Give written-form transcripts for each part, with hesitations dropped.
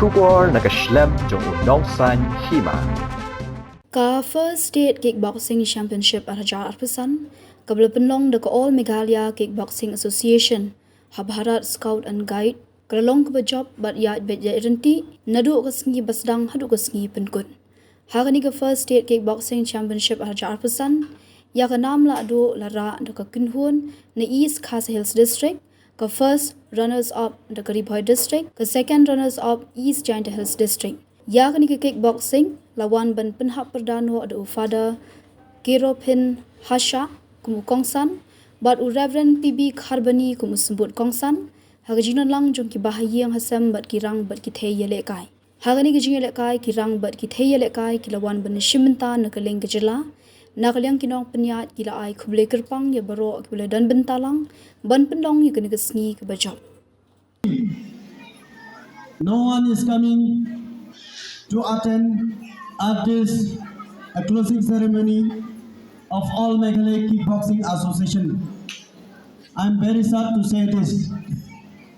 Shubor nakaslem jong unongsan Hima. Ka First State Kickboxing Championship Arajar Arpasan, kabla penlong deka All Meghalaya Kickboxing Association, Habharat Scout and Guide, kralong ka job bat ya renti, nadu kasngi basdang hadu kasngi penkun. Hagani ka First State Kickboxing Championship Arajar Arpasan, ya ka nam la adu lara deka Kunhun, na East Khasa Hills District, ka first runners up deka Ribhoy District, ka second runners up East Giant Hills District. Ya kani ke kickboxing lawan ban Pynhap Pyrda no ada ufada Kiro Pin Hasha kumu Kongsan bat u Reverend PB Kharbani kumu sembut Kongsan hagajinan lang jong ki bahayang hasam bat kirang bat ki thei yele kai hagani gijing yele kai kirang bat ki thei yele kai kilawan ban shimenta nakaleng gejela nakalyang kinong penyat kila ai khuble kerpang ya baro kibule dan bentalang ban pendong ya kani kesngi ke bajab. No one is coming to attend at this closing ceremony of All Meghalaya Kickboxing Association. I'm very sad to say this,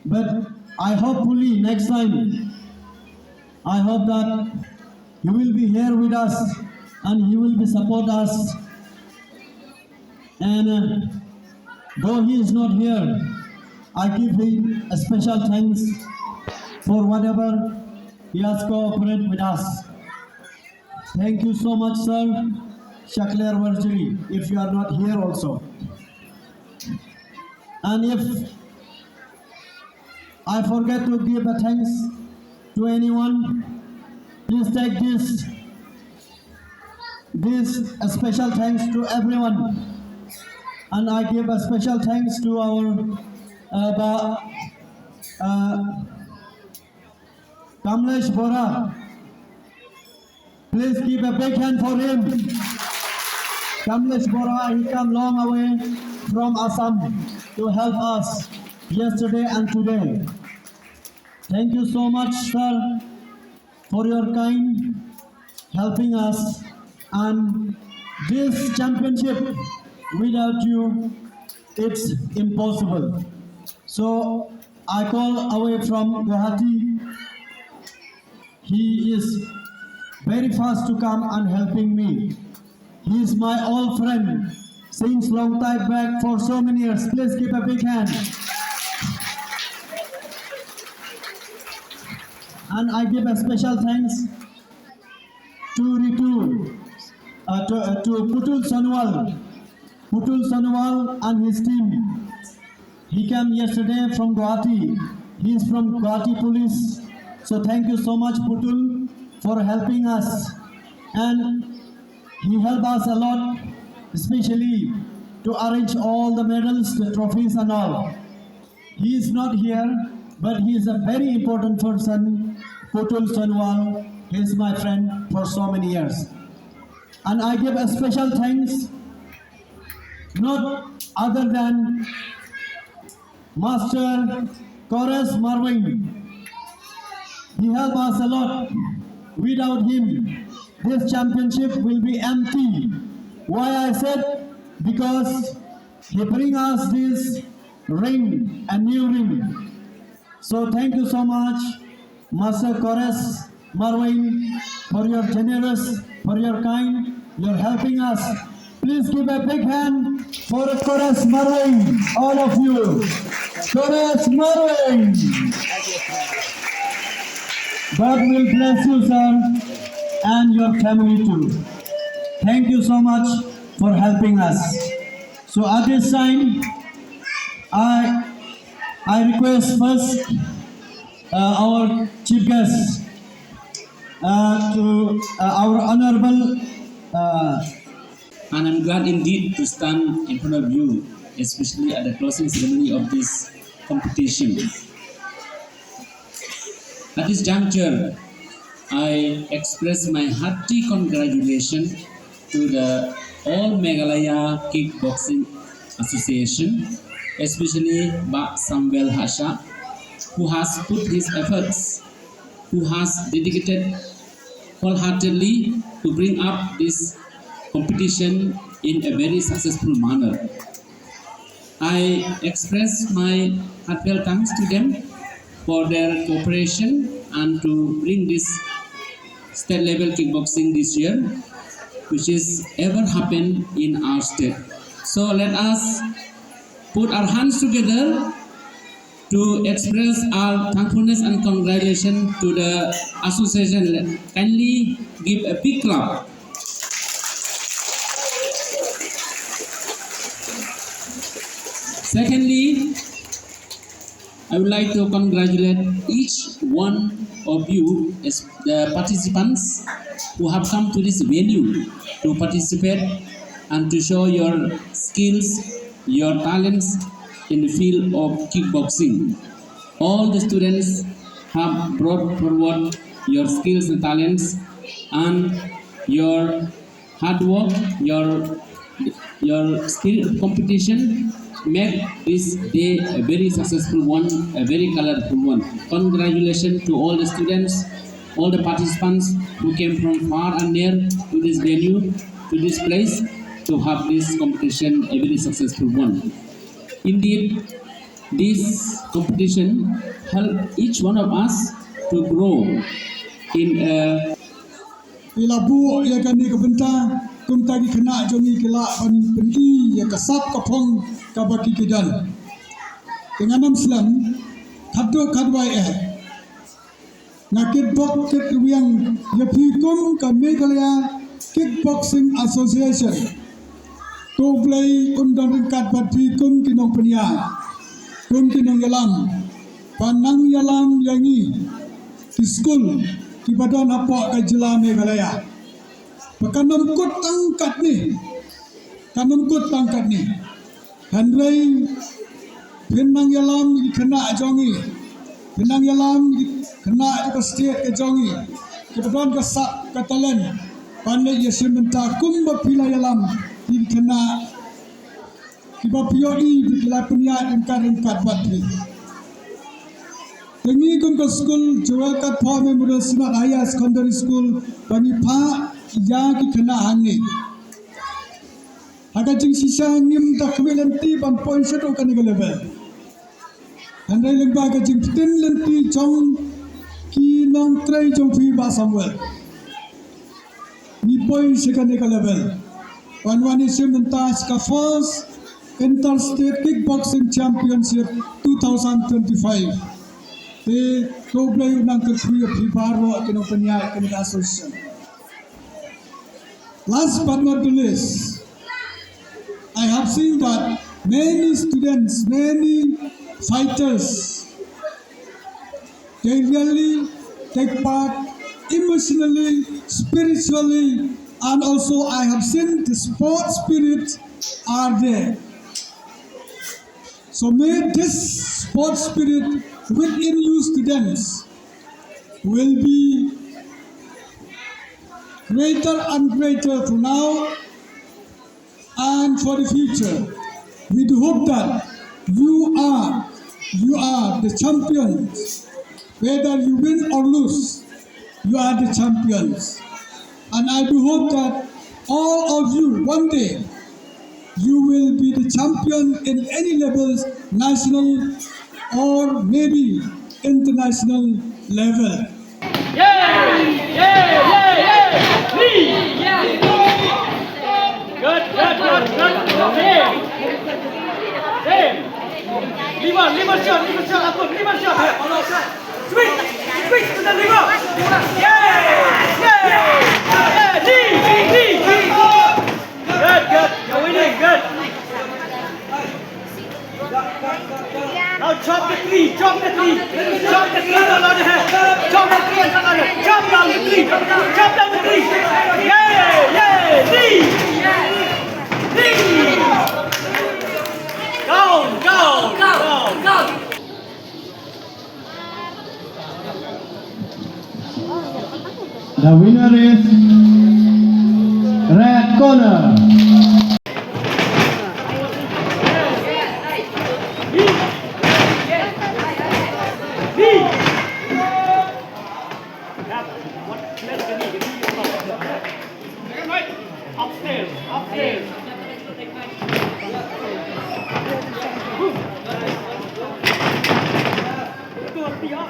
but I hopefully next time, I hope that he will be here with us and he will be support us. And though he is not here, I give him a special thanks for whatever he has cooperated with us. Thank you so much, sir. Shakler Varjiri, if you are not here also. And if I forget to give a thanks to anyone, please take this a special thanks to everyone. And I give a special thanks to our Kamlesh Bora. Please give a big hand for him. Kamlesh Bora, he came long away from Assam to help us yesterday and today. Thank you so much, sir, for your kind helping us. And this championship, without you, it's impossible. So I call away from Guwahati. He is very fast to come and helping me. He is my old friend since long time back for so many years. Please give a big hand. And I give a special thanks to Putul Sonwal. Putul Sonwal and his team. He came yesterday from Guwahati. He is from Guwahati Police. So thank you so much, Putul, for helping us. And he helped us a lot, especially to arrange all the medals, the trophies and all. He is not here, but he is a very important person, Putul Sonwal. He is my friend for so many years. And I give a special thanks, not other than Master Chorus Marwin. He helped us a lot. Without him, this championship will be empty. Why I said? Because he bring us this ring, a new ring. So thank you so much, Master Chorus Marwin, for your generous, for your kind, you're helping us. Please give a big hand for Chorus Marwin, all of you. Chorus Marwin. God will bless you, sir, and your family too. Thank you so much for helping us. So at this time, I request first our chief guest to our honorable. And I'm glad indeed to stand in front of you, especially at the closing ceremony of this competition. At this juncture, I express my hearty congratulations to the All Meghalaya Kickboxing Association, especially Bak Samvel Hasha, who has put his efforts, who has dedicated wholeheartedly to bring up this competition in a very successful manner. I express my heartfelt thanks to them for their cooperation and to bring this state level kickboxing this year, which is ever happened in our state. So let us put our hands together to express our thankfulness and congratulations to the association. Kindly give a big clap. Secondly, I would like to congratulate each one of you as the participants who have come to this venue to participate and to show your skills, your talents in the field of kickboxing. All the students have brought forward your skills and talents, and your hard work, your spirit of competition make this day a very successful one, a very colorful one. Congratulations to all the students, all the participants who came from far and near to this venue, to this place, to have this competition a very successful one. Indeed, this competition helped each one of us to grow in a ilabu ya kani kebenta kum tagi kena jongi kela ban pendi ya kasap kapong kabaki kedan dengan Islam khaddo khadwai nakit bok kit wiang ya pikum ka Meghalaya Kickboxing Association to play undang ringkat bat pikum kinong penia kum kinong yalam panang yalam yangi di school di badan apa ke Jila Meghalaya. Pakanam kut tangkat ni. Handrai Penang yalam kena jongi. Penang yalam kena ke state ke jongi. Kebetulan ke sak ke talent. Pandai yesim mentah kumba pila yalam di kena kiba pioi di kila peniat ingkar batri. Tengi kum ke school jual kat Paul Memorial Sinat Higher Secondary School bagi pa yang ki kena hangi. Aga jing sisa ngim tak lenti ban point satu kan level. Andai lembaga jing tin lenti jong ki nong tray jong fi ba Samuel. Ni point sekan level. Wan isim mentas ka first Interstate Kickboxing Championship 2025. The global unang kekuya pribaro kinong penya kinong association. Last but not the least, I have seen that many students, many fighters, they really take part emotionally, spiritually, and also I have seen the sport spirit are there. So may this sport spirit within you students will be greater and greater from now and for the future. We do hope that you are the champions. Whether you win or lose, you are the champions. And I do hope that all of you one day you will be the champion in any levels, national or maybe international level. Good. Lima shot, up. Switch to the liver. Good. You're winning, good. Now chop the three. Chop the three on the head. Chop down the three. Three. Go. The winner is red corner. Upstairs. Good.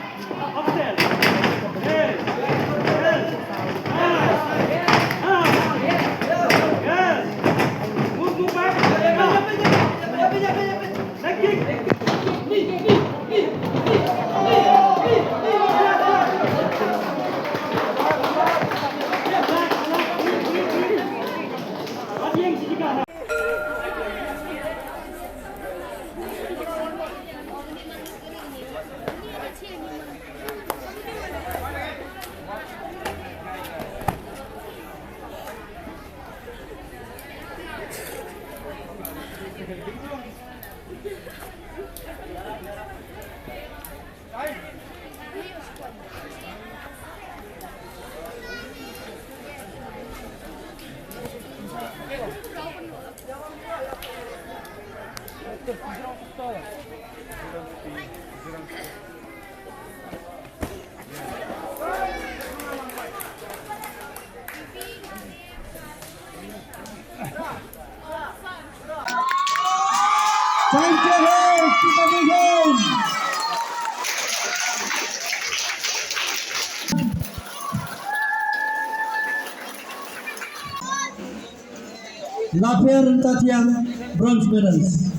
Lafer Tatiang, bronze medals.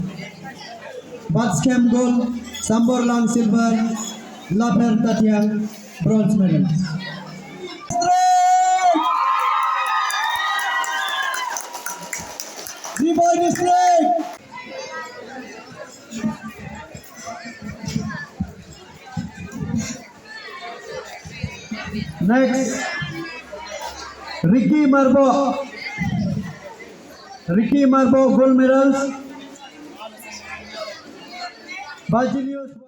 Batskem gold, Sambor Lang silver, Lafer Tatiang, bronze medals. Divide district. Next, Ricky Marbo. Ricky Marbo gold medals. Bajilius.